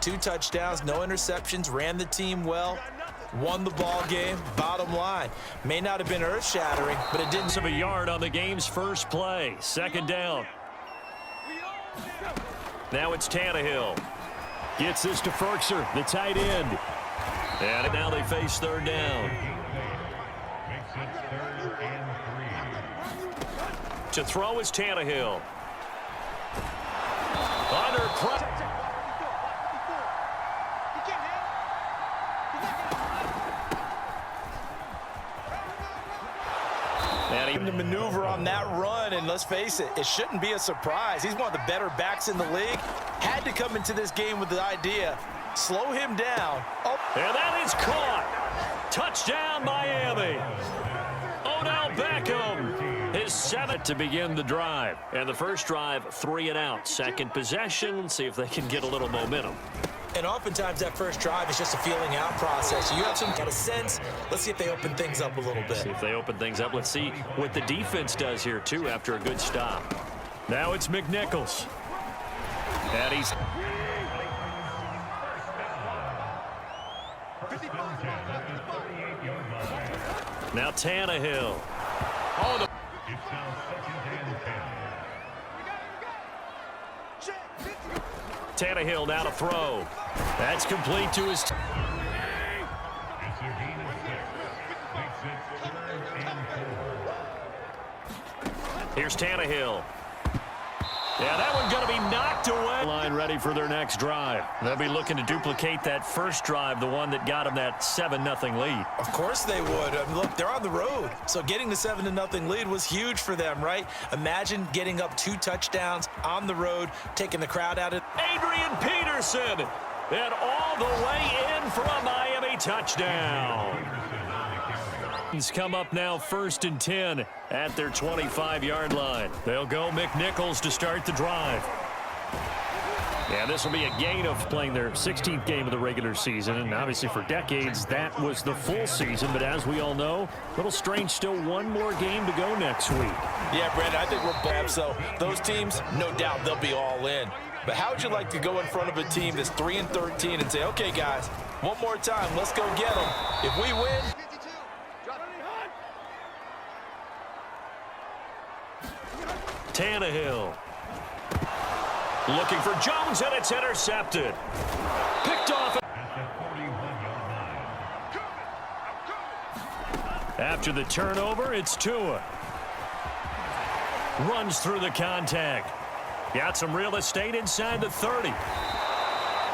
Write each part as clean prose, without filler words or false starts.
2 touchdowns, no interceptions, ran the team well, won the ball game. Bottom line, may not have been earth-shattering, but it didn't. Of a yard on the game's first play. Second down. Now it's Tannehill. Gets this to Ferkser, the tight end. And now they face third down. To throw is Tannehill. Under pressure. And to maneuver on that run, and let's face it, it shouldn't be a surprise. He's one of the better backs in the league. Had to come into this game with the idea, slow him down. Oh. And that is caught. Touchdown, Miami. Odell Beckham, his 7th to begin the drive. And the first drive, 3 and out. Second possession, see if they can get a little momentum. And oftentimes that first drive is just a feeling out process. You have some kind of sense. Let's see if they open things up a little bit. See if they open things up. Let's see what the defense does here, too, after a good stop. Now it's McNichols. And he's... Now Tannehill. Oh, the... Tannehill now to throw. That's complete to his... Here's Tannehill. Yeah, that one's going to be knocked away. Line ready for their next drive. They'll be looking to duplicate that first drive, the one that got them that 7-0 lead. Of course they would. I mean, look, they're on the road. So getting the 7-0 lead was huge for them, right? Imagine getting up 2 touchdowns on the road, taking the crowd out of... Adrian Peterson, and all the way in for a Miami touchdown. Come up now 1st and 10 at their 25-yard line. They'll go McNichols to start the drive. Yeah, this will be a gain of playing their 16th game of the regular season, and obviously for decades that was the full season, but as we all know, a little strange, still one more game to go next week. Yeah, Brandon, I think we're bad, so those teams, no doubt they'll be all in. But how would you like to go in front of a team that's 3-13 and say, okay, guys, one more time, let's go get them. If we win... Tannehill. Looking for Jones, and it's intercepted. Picked off. After the turnover, it's Tua. Runs through the contact. Got some real estate inside the 30.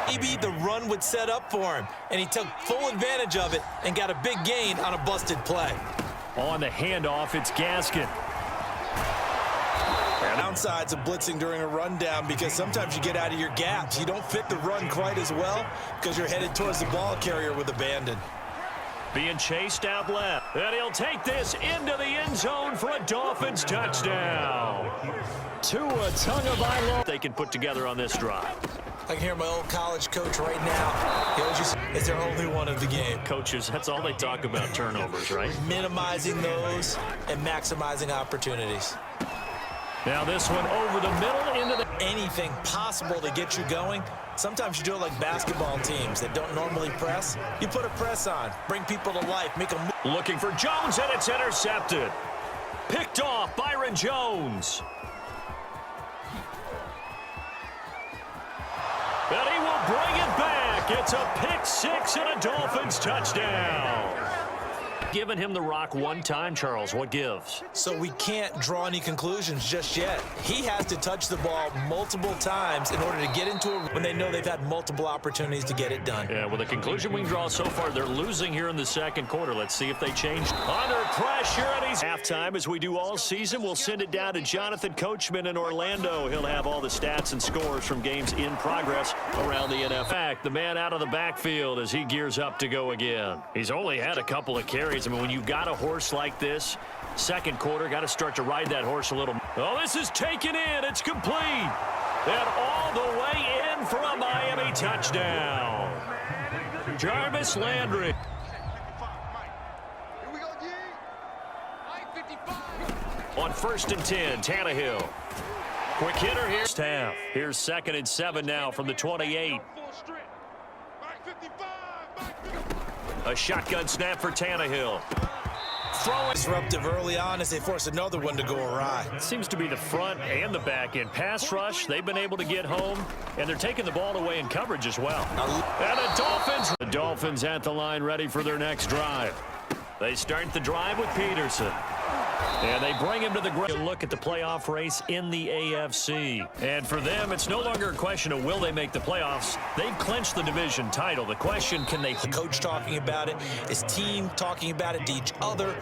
Maybe the run would set up for him, and he took full advantage of it and got a big gain on a busted play. On the handoff, it's Gaskin. Downsides of blitzing during a rundown, because sometimes you get out of your gaps. You don't fit the run quite as well because you're headed towards the ball carrier with abandon. Being chased out left. And he'll take this into the end zone for a Dolphins touchdown. Tua Tagovailoa. They can put together on this drive. I can hear my old college coach right now. He always just, it's their only one of the game. Coaches, that's all they talk about, turnovers, right? Minimizing those and maximizing opportunities. Now this one over the middle into the... Anything possible to get you going. Sometimes you do it like basketball teams that don't normally press. You put a press on, bring people to life, make them move. Looking for Jones, and it's intercepted. Picked off Byron Jones. And he will bring it back. It's a pick 6 and a Dolphins touchdown. Given him the rock one time, Charles, what gives? So we can't draw any conclusions just yet. He has to touch the ball multiple times in order to get into it when they know they've had multiple opportunities to get it done. Yeah, well, the conclusion we can draw so far, they're losing here in the second quarter. Let's see if they change. Under pressure, and he's halftime, as we do all season. We'll send it down to Jonathan Coachman in Orlando. He'll have all the stats and scores from games in progress around the NFL. The man out of the backfield as he gears up to go again. He's only had a couple of carries. I mean, when you've got a horse like this, second quarter, got to start to ride that horse a little. Oh, this is taken in. It's complete. And all the way in for a Miami touchdown. Jarvis Landry. On 1st and 10, Tannehill. Quick hitter here. Here's 2nd and 7 now from the 28. A shotgun snap for Tannehill. Throwing disruptive early on as they force another one to go awry. It seems to be the front and the back end. Pass rush, they've been able to get home, and they're taking the ball away in coverage as well. And the Dolphins at the line ready for their next drive. They start the drive with Peterson. And they bring him to the ground. Look at the playoff race in the AFC. And for them, it's no longer a question of will they make the playoffs. They've clinched the division title. The question, can they... The coach talking about it, his team talking about it to each other,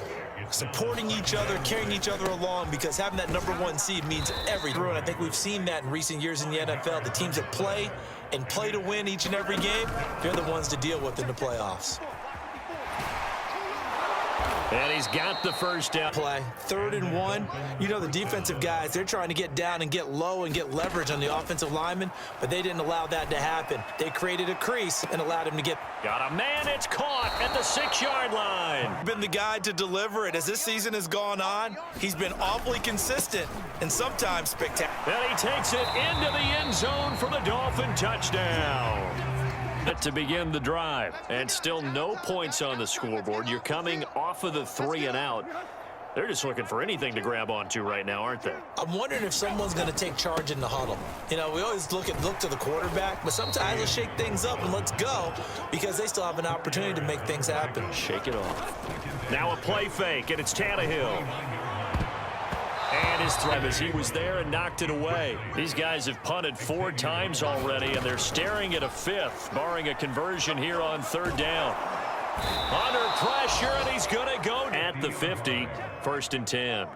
supporting each other, carrying each other along, because having that #1 seed means everything. And I think we've seen that in recent years in the NFL. The teams that play and play to win each and every game, they're the ones to deal with in the playoffs. And he's got the first down. Play 3rd and 1. You know, the defensive guys, they're trying to get down and get low and get leverage on the offensive lineman, but they didn't allow that to happen. They created a crease and allowed him to get... Got a man, it's caught at the 6-yard line. Been the guy to deliver it. As this season has gone on, he's been awfully consistent and sometimes spectacular. And he takes it into the end zone for the Dolphin touchdown. To begin the drive, and still no points on the scoreboard. You're coming off of the 3 and out. They're just looking for anything to grab onto right now, aren't they? I'm wondering if someone's going to take charge in the huddle. You know, we always look to the quarterback, but sometimes let's shake things up and let's go, because they still have an opportunity to make things happen. Shake it off. Now a play fake, and it's Tannehill. And his throw as he was there and knocked it away. These guys have punted 4 times already, and they're staring at a 5th, barring a conversion here on 3rd down. Under pressure, and he's going to go at the 50, 1st and 10.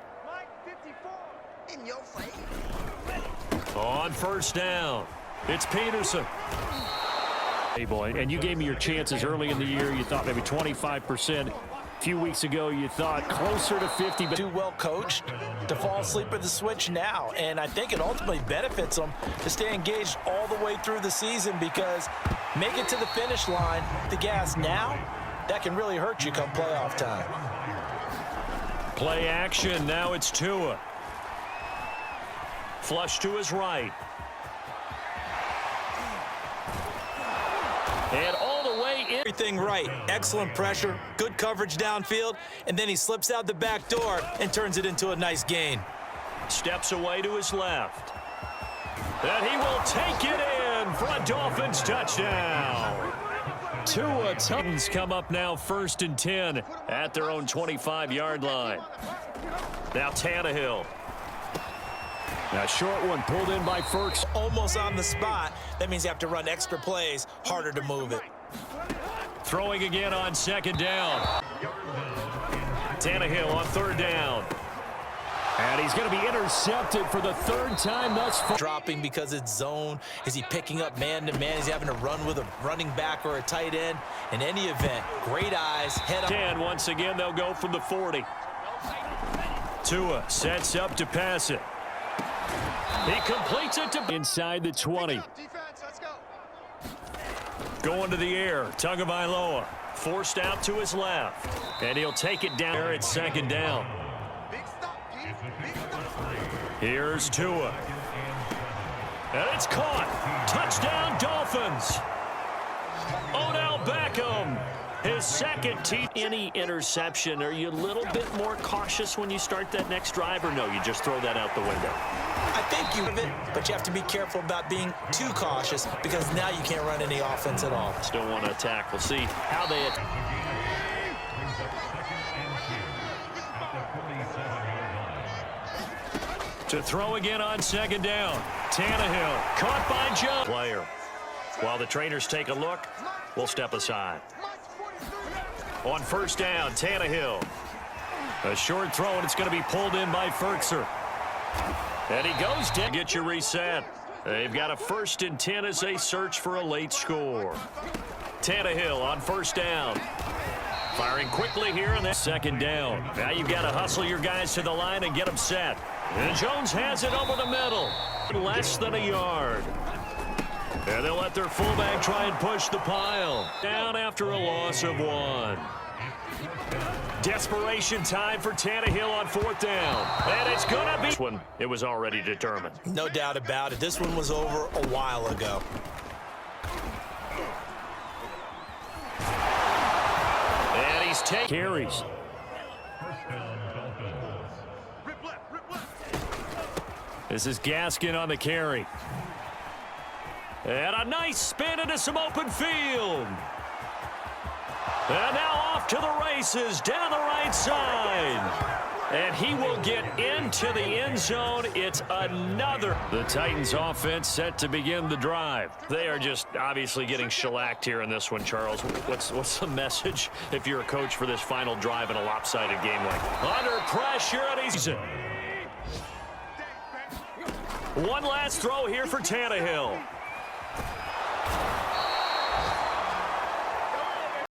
On 1st down, it's Peterson. Hey, boy, and you gave me your chances early in the year. You thought maybe 25%. A few weeks ago, you thought closer to 50. But too well coached to fall asleep at the switch now. And I think it ultimately benefits them to stay engaged all the way through the season, because make it to the finish line, the gas now, that can really hurt you come playoff time. Play action. Now it's Tua. Flush to his right. And all the way in. Everything right. Excellent pressure, good coverage downfield, and then he slips out the back door and turns it into a nice gain. Steps away to his left. And he will take it in for a Dolphins touchdown. Tua Titans come up now 1st and 10 at their own 25-yard line. Now Tannehill. A short one pulled in by Ferks. Almost on the spot. That means you have to run extra plays, harder to move it. Throwing again on 2nd down. Tannehill on 3rd down. And he's going to be intercepted for the 3rd time thus far. Dropping because it's zone. Is he picking up man-to-man? Is he having to run with a running back or a tight end? In any event, great eyes, head up. 10, once again, they'll go from the 40. Tua sets up to pass it. He completes it to inside the 20. Going to the air, Tagovailoa forced out to his left, and he'll take it down there at 2nd down. Here's Tua, and it's caught. Touchdown, Dolphins. Odell Beckham, his 2nd team. Any interception, are you a little bit more cautious when you start that next drive, or no, you just throw that out the window? I think you have it, but you have to be careful about being too cautious, because now you can't run any offense at all. Still want to attack. We'll see how they attack. To throw again on 2nd down. Tannehill caught by Jones. Player. While the trainers take a look, we'll step aside. On 1st down, Tannehill. A short throw, and it's going to be pulled in by Ferkser. And he goes down. Get your reset. They've got a 1st and 10 as they search for a late score. Tannehill on 1st down. Firing quickly here in that 2nd down. Now you've got to hustle your guys to the line and get them set. And Jones has it over the middle. Less than a yard. And they'll let their fullback try and push the pile. Down after a loss of 1. Desperation time for Tannehill on 4th down. And it's going to be... This one, it was already determined. No doubt about it. This one was over a while ago. take carries. This is Gaskin on the carry. And a nice spin into some open field. And now off to the races down the right side. And he will get into the end zone. It's another. The Titans offense set to begin the drive. They are just obviously getting shellacked here in this one, Charles. What's the message if you're a coach for this final drive in a lopsided game like under pressure, and he's in. One last throw here for Tannehill.